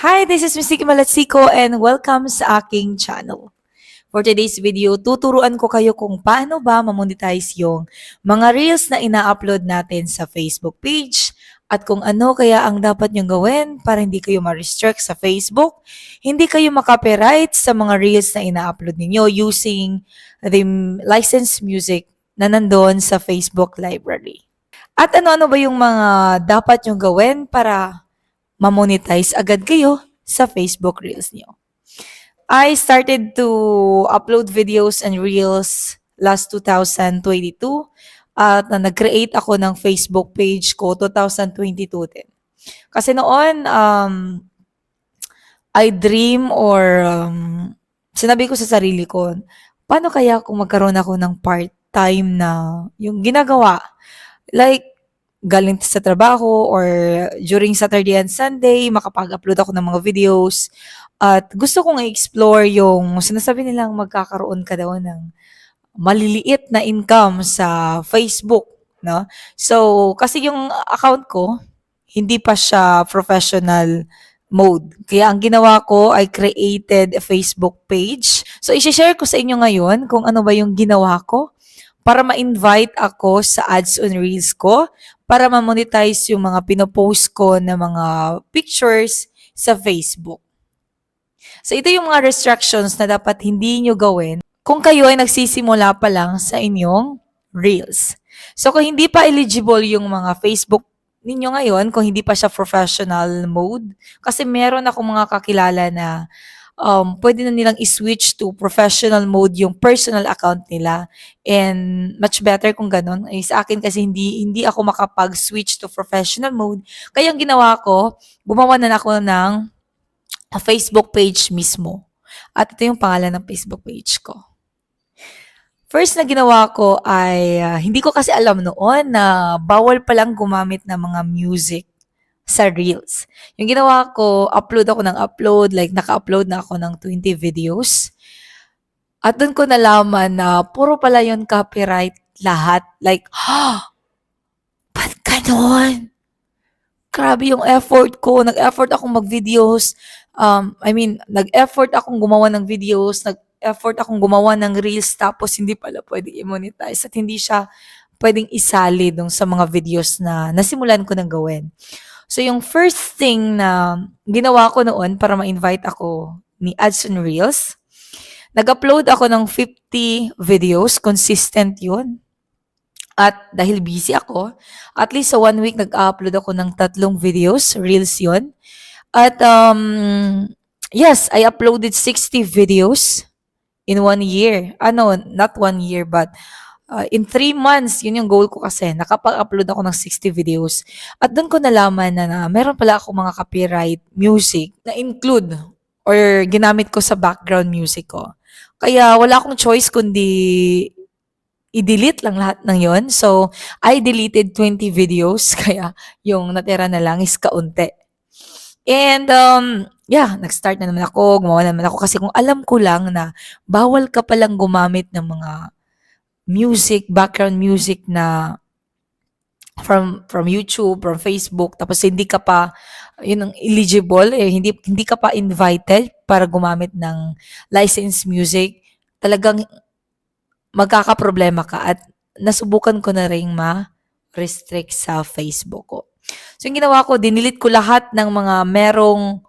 Hi, this is Mystique Malatsiko and welcome sa aking channel. For today's video, tuturuan ko kayo kung paano ba mamonetize yung mga reels na ina-upload natin sa Facebook page at kung ano kaya ang dapat nyong gawin para hindi kayo ma-restrict sa Facebook, hindi kayo makopyright sa mga reels na ina-upload ninyo using the licensed music na nandoon sa Facebook library. At ano-ano ba yung mga dapat nyong gawin para ma-monetize agad kayo sa Facebook Reels nyo. I started to upload videos and Reels last 2022 at nag-create ako ng Facebook page ko 2022 din. Kasi noon, I dream or sinabi ko sa sarili ko, paano kaya kung magkaroon ako ng part-time na yung ginagawa? Like, galing sa trabaho or during Saturday and Sunday, makapag-upload ako ng mga videos. At gusto kong i-explore yung sinasabi nilang magkakaroon ka daw ng maliliit na income sa Facebook, no? So, kasi yung account ko, hindi pa siya professional mode. Kaya ang ginawa ko, I created a Facebook page. So, i-share ko sa inyo ngayon kung ano ba yung ginawa ko para ma-invite ako sa ads on Reels ko, para ma-monetize yung mga pinopost ko na mga pictures sa Facebook. So, ito yung mga restrictions na dapat hindi nyo gawin kung kayo ay nagsisimula pa lang sa inyong Reels. So, kung hindi pa eligible yung mga Facebook ninyo ngayon, kung hindi pa siya professional mode, kasi meron akong mga kakilala na pwede na nilang i-switch to professional mode yung personal account nila. And much better kung ganun. Eh, sa akin kasi hindi ako makapag-switch to professional mode. Kaya ang ginawa ko, gumawa na ako ng Facebook page mismo. At ito yung pangalan ng Facebook page ko. First na ginawa ko ay, hindi ko kasi alam noon na bawal palang gumamit ng mga music sa Reels. Yung ginawa ko, upload ako ng upload, like naka-upload na ako ng 20 videos. At doon ko nalaman na puro pala yun copyright lahat. Like, ba't ganon? Grabe yung effort ko. Nag-effort akong mag-videos. Nag-effort akong gumawa ng videos. Nag-effort akong gumawa ng Reels tapos hindi pala pwede i-monetize at hindi siya pwedeng isali dun sa mga videos na nasimulan ko nang gawin. So, yung first thing na ginawa ko noon para ma-invite ako ni Ads on Reels, nag-upload ako ng 50 videos, consistent yun. At dahil busy ako, at least sa 1 week nag-upload ako ng 3 videos, Reels yun. At yes, I uploaded 60 videos in 1 year. Not 1 year, but in 3 months, yun yung goal ko kasi, nakapag-upload ako ng 60 videos. At doon ko nalaman na meron pala ako mga copyright music na include or ginamit ko sa background music ko. Kaya wala akong choice kundi i-delete lang lahat ng yon. So, I deleted 20 videos, kaya yung natira na lang is kaunti. And, nag-start na naman ako, gumawa naman ako kasi kung alam ko lang na bawal ka palang gumamit ng mga music, background music na from YouTube, from Facebook, tapos hindi ka pa yun ang eligible, hindi ka pa invited para gumamit ng licensed music, talagang magkakaproblema ka at nasubukan ko na ring ma-restrict sa Facebook ko. So, yung ginawa ko, dinilit ko lahat ng mga merong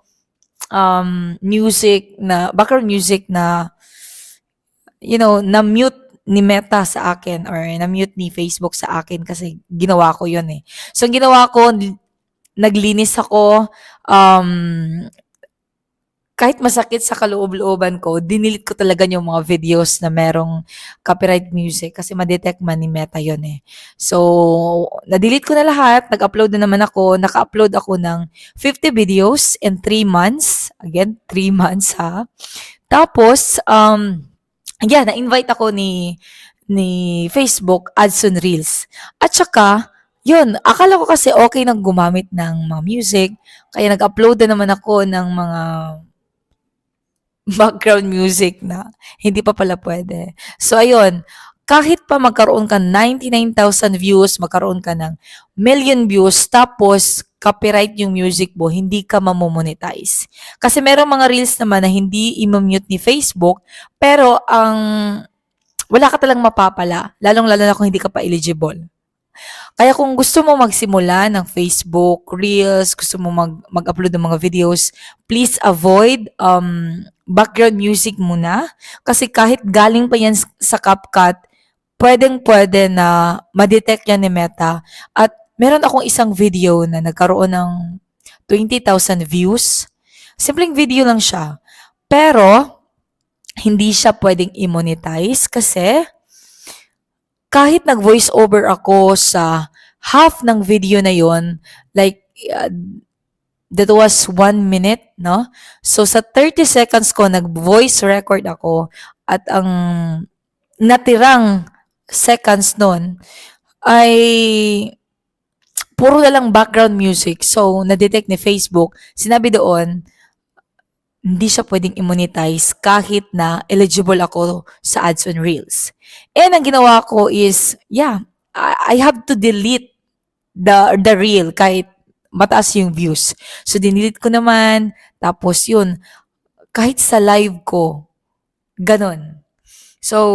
background music na, na-mute ni Meta sa akin or na-mute ni Facebook sa akin kasi ginawa ko yun eh. So, ang ginawa ko, naglinis ako, kahit masakit sa kaloob-looban ko, dinilit ko talaga yung mga videos na merong copyright music kasi ma-detect man ni Meta yun eh. So, na-delete ko na lahat, nag-upload na naman ako, naka-upload ako ng 50 videos in 3 months. Again, 3 months ha. Tapos, na-invite ako ni Facebook Ads on Reels. At saka, yun, akala ko kasi okay nang gumamit ng mga music, kaya nag-upload na naman ako ng mga background music na hindi pa pala pwede. So, ayun, kahit pa magkaroon ka 99,000 views, magkaroon ka ng million views, tapos copyright yung music mo, hindi ka mamomonetize. Kasi merong mga reels naman na hindi i-mute ni Facebook, pero wala ka talang mapapala, lalong-lalo na kung hindi ka pa eligible. Kaya kung gusto mo magsimula ng Facebook Reels, gusto mo mag-upload ng mga videos, please avoid background music muna. Kasi kahit galing pa yan sa CapCut, pwedeng-pwede na ma-detect yan ni Meta. At meron akong isang video na nagkaroon ng 20,000 views. Simpleng video lang siya. Pero, hindi siya pwedeng i-monetize kasi kahit nag-voice over ako sa half ng video na yon, like that was 1 minute, no? So sa 30 seconds ko nag-voice record ako at ang natirang seconds nun ay puro na lang background music. So na-detect ni Facebook, sinabi doon, hindi siya pwedeng i-monetize kahit na eligible ako sa ads on Reels. And ang ginawa ko is, I have to delete the reel kahit mataas yung views. So, dinelete ko naman. Tapos yun, kahit sa live ko, ganon. So,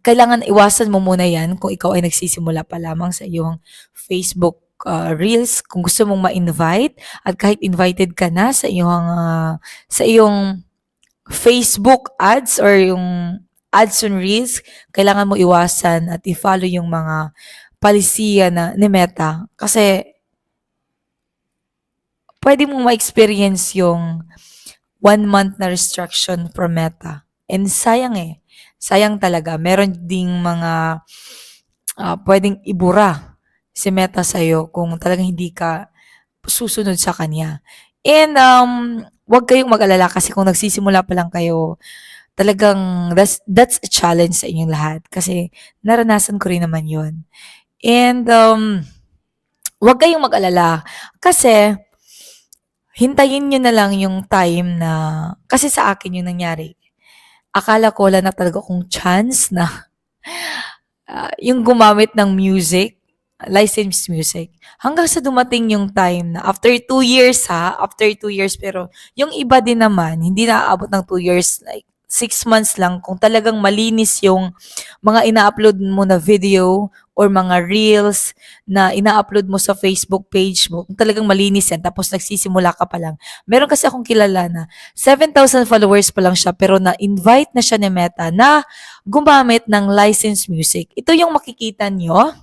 kailangan iwasan mo muna yan kung ikaw ay nagsisimula pa lamang sa iyong Facebook Reels, kung gusto mong ma-invite at kahit invited ka na sa iyong Facebook ads or yung ads on Reels, kailangan mo iwasan at i-follow yung mga palisiya na ni Meta kasi pwede mong ma-experience yung 1 month na restriction from Meta. And sayang sayang talaga. Meron ding mga pwedeng ibura si Meta sa'yo kung talagang hindi ka susunod sa kanya. And wag kayong mag-alala kasi kung nagsisimula pa lang kayo, talagang that's a challenge sa inyong lahat kasi naranasan ko rin naman yun. And wag kayong mag-alala kasi hintayin nyo na lang yung time na, kasi sa akin yung nangyari. Akala ko wala na talaga akong chance na yung gumamit ng music, licensed music. Hanggang sa dumating yung time na after 2 years after 2 years, pero yung iba din naman, hindi na aabot ng 2 years, like 6 months lang kung talagang malinis yung mga ina-upload mo na video or mga reels na ina-upload mo sa Facebook page mo, kung talagang malinis yan, tapos nagsisimula ka pa lang. Meron kasi akong kilala na 7,000 followers pa lang siya, pero na-invite na siya ni Meta na gumamit ng licensed music. Ito yung makikita nyo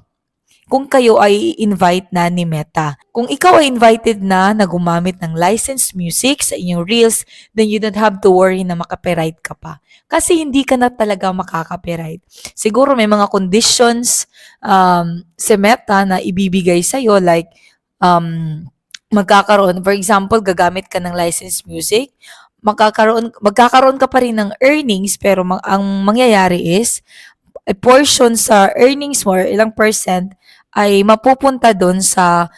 kung kayo ay invite na ni Meta. Kung ikaw ay invited na gumamit ng licensed music sa inyong reels, then you don't have to worry na makapiright ka pa. Kasi hindi ka na talaga makakapiright. Siguro may mga conditions si Meta na ibibigay sa'yo, like magkakaroon, for example, gagamit ka ng licensed music, magkakaroon ka pa rin ng earnings, pero ang mangyayari is a portion sa earnings mo, ilang percent, ay mapupunta doon sa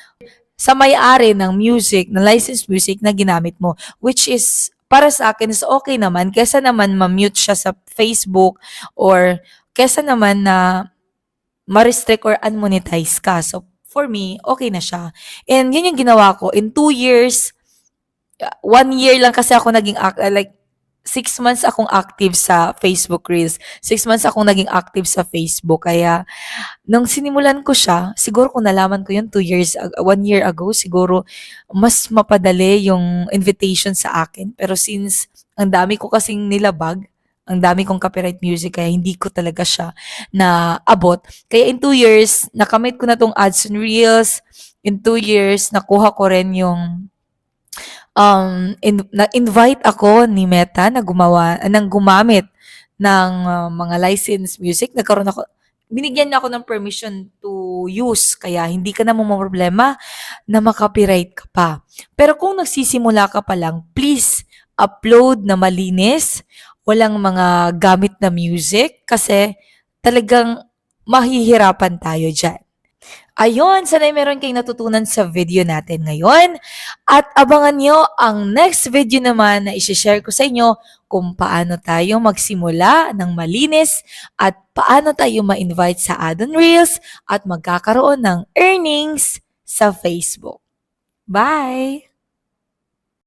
may-ari ng music, ng licensed music na ginamit mo. Which is, para sa akin, is okay naman. Kesa naman ma-mute siya sa Facebook or kesa naman na ma-restrict or unmonetize ka. So, for me, okay na siya. And yun yung ginawa ko. In 2 years, 1 year lang kasi ako naging like 6 months akong active sa Facebook Reels. 6 months akong naging active sa Facebook. Kaya, nung sinimulan ko siya, siguro kung nalaman ko yun 1 year ago, siguro mas mapadali yung invitation sa akin. Pero since ang dami ko kasing nilabag, ang dami kong copyright music, kaya hindi ko talaga siya naabot. Kaya in 2 years, nakamit ko na tong ads and reels. In 2 years, nakuha ko rin yung na-invite ako ni Meta na gumamit ng mga licensed music. Binigyan niya ako ng permission to use, kaya hindi ka na problema na makopyright ka pa. Pero kung nagsisimula ka pa lang, please upload na malinis, walang mga gamit na music, kasi talagang mahihirapan tayo dyan. Ayun, sana'y meron kayong natutunan sa video natin ngayon. At abangan nyo ang next video naman na isi-share ko sa inyo kung paano tayo magsimula ng malinis at paano tayo ma-invite sa add-on reels at magkakaroon ng earnings sa Facebook. Bye!